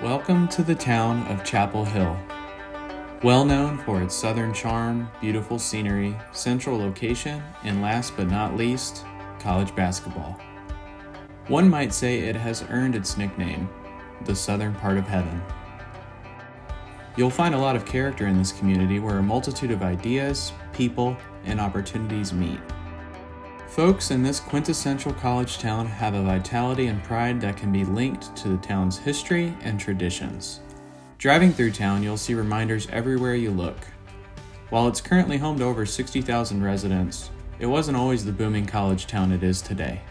Welcome to the town of Chapel Hill. Well known for its southern charm, beautiful scenery, central location, and last but not least, college basketball. One might say it has earned its nickname, the southern part of heaven. You'll find a lot of character in this community where a multitude of ideas, people, and opportunities meet. Folks in this quintessential college town have a vitality and pride that can be linked to the town's history and traditions. Driving through town, you'll see reminders everywhere you look. While it's currently home to over 60,000 residents, it wasn't always the booming college town it is today.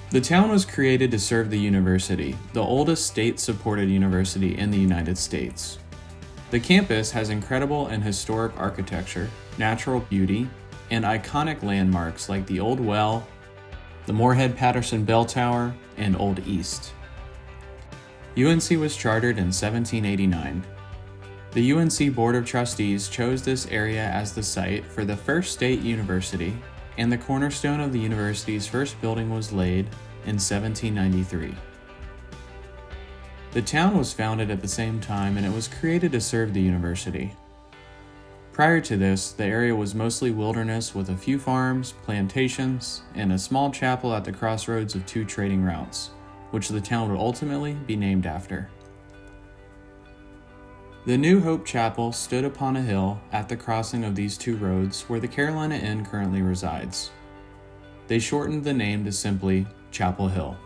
The town was created to serve the university, the oldest state-supported university in the United States. The campus has incredible and historic architecture, natural beauty, and iconic landmarks like the Old Well, the Moorhead-Patterson Bell Tower, and Old East. UNC was chartered in 1789. The UNC Board of Trustees chose this area as the site for the first state university, and the cornerstone of the university's first building was laid in 1793. The town was founded at the same time, and it was created to serve the university. Prior to this, the area was mostly wilderness with a few farms, plantations, and a small chapel at the crossroads of two trading routes, which the town would ultimately be named after. The New Hope Chapel stood upon a hill at the crossing of these two roads where the Carolina Inn currently resides. They shortened the name to simply Chapel Hill.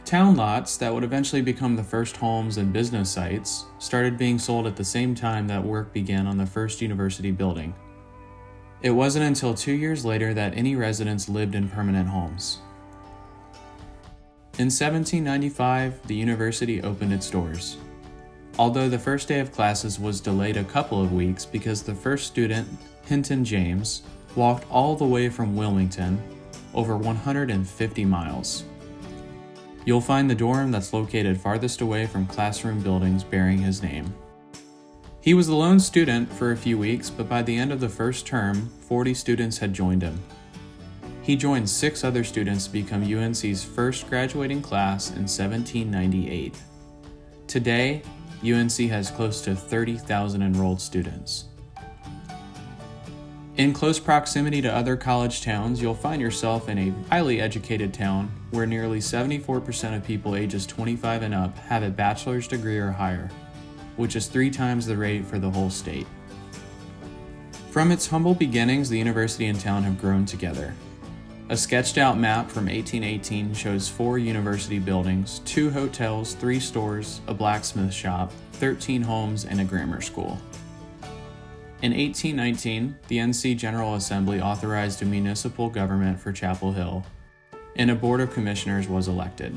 Town lots that would eventually become the first homes and business sites started being sold at the same time that work began on the first university building. It wasn't until 2 years later that any residents lived in permanent homes. In 1795, the university opened its doors. Although the first day of classes was delayed a couple of weeks because the first student, Hinton James, walked all the way from Wilmington, over 150 miles. You'll find the dorm that's located farthest away from classroom buildings bearing his name. He was the lone student for a few weeks, but by the end of the first term, 40 students had joined him. He joined 6 other students to become UNC's first graduating class in 1798. Today, UNC has close to 30,000 enrolled students. In close proximity to other college towns, you'll find yourself in a highly educated town where nearly 74% of people ages 25 and up have a bachelor's degree or higher, which is 3 times the rate for the whole state. From its humble beginnings, the university and town have grown together. A sketched out map from 1818 shows 4 university buildings, 2 hotels, 3 stores, a blacksmith shop, 13 homes, and a grammar school. In 1819, the NC General Assembly authorized a municipal government for Chapel Hill, and a board of commissioners was elected.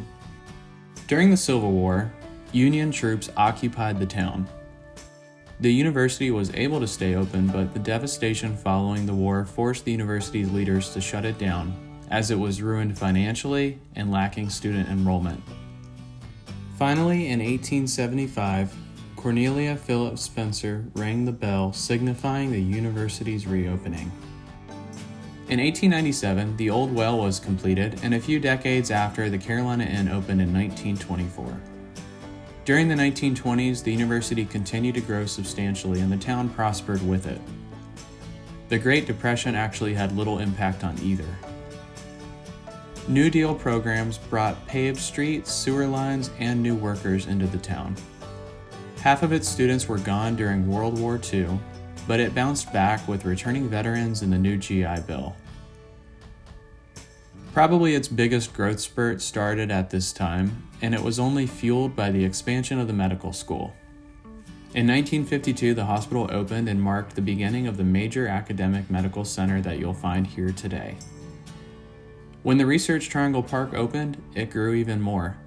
During the Civil War, Union troops occupied the town. The university was able to stay open, but the devastation following the war forced the university's leaders to shut it down, as it was ruined financially and lacking student enrollment. Finally, in 1875, Cornelia Phillips Spencer rang the bell signifying the university's reopening. In 1897, the Old Well was completed, and a few decades after, the Carolina Inn opened in 1924. During the 1920s, the university continued to grow substantially, and the town prospered with it. The Great Depression actually had little impact on either. New Deal programs brought paved streets, sewer lines, and new workers into the town. Half of its students were gone during World War II, but it bounced back with returning veterans and the new GI Bill. Probably its biggest growth spurt started at this time, and it was only fueled by the expansion of the medical school. In 1952, the hospital opened and marked the beginning of the major academic medical center that you'll find here today. When the Research Triangle Park opened, it grew even more.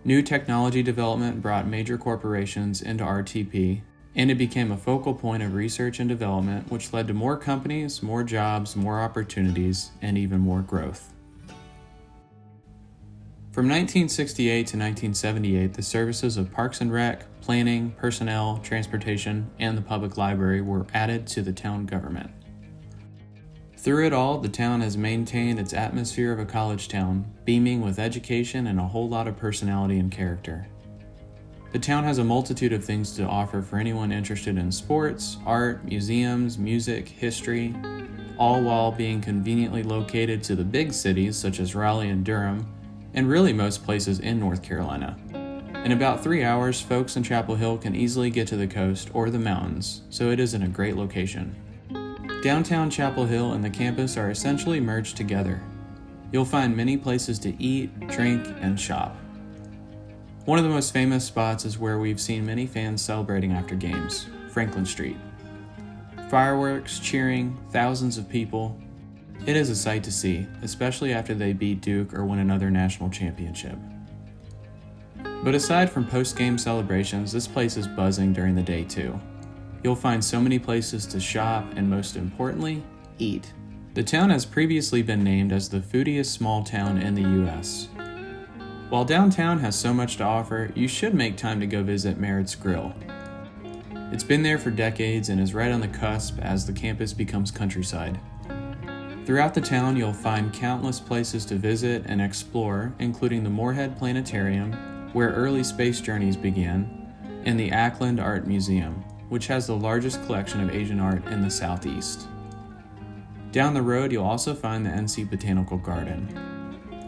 New technology development brought major corporations into RTP, and it became a focal point of research and development, which led to more companies, more jobs, more opportunities, and even more growth. From 1968 to 1978, the services of Parks and Rec, planning, personnel, transportation, and the public library were added to the town government. Through it all, the town has maintained its atmosphere of a college town, beaming with education and a whole lot of personality and character. The town has a multitude of things to offer for anyone interested in sports, art, museums, music, history, all while being conveniently located to the big cities such as Raleigh and Durham, and really most places in North Carolina. In about 3 hours, folks in Chapel Hill can easily get to the coast or the mountains, so it is in a great location. Downtown Chapel Hill and the campus are essentially merged together. You'll find many places to eat, drink, and shop. One of the most famous spots is where we've seen many fans celebrating after games, Franklin Street. Fireworks, cheering, thousands of people. It is a sight to see, especially after they beat Duke or win another national championship. But aside from post-game celebrations, this place is buzzing during the day too. You'll find so many places to shop and, most importantly, eat. The town has previously been named as the foodiest small town in the U.S. While downtown has so much to offer, you should make time to go visit Merritt's Grill. It's been there for decades and is right on the cusp as the campus becomes countryside. Throughout the town, you'll find countless places to visit and explore, including the Moorhead Planetarium, where early space journeys began, and the Ackland Art Museum, which has the largest collection of Asian art in the Southeast. Down the road, you'll also find the NC Botanical Garden.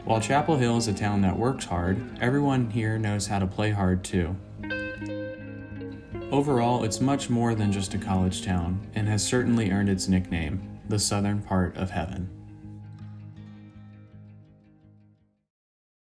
While Chapel Hill is a town that works hard, everyone here knows how to play hard too. Overall, it's much more than just a college town, and has certainly earned its nickname, the southern part of heaven.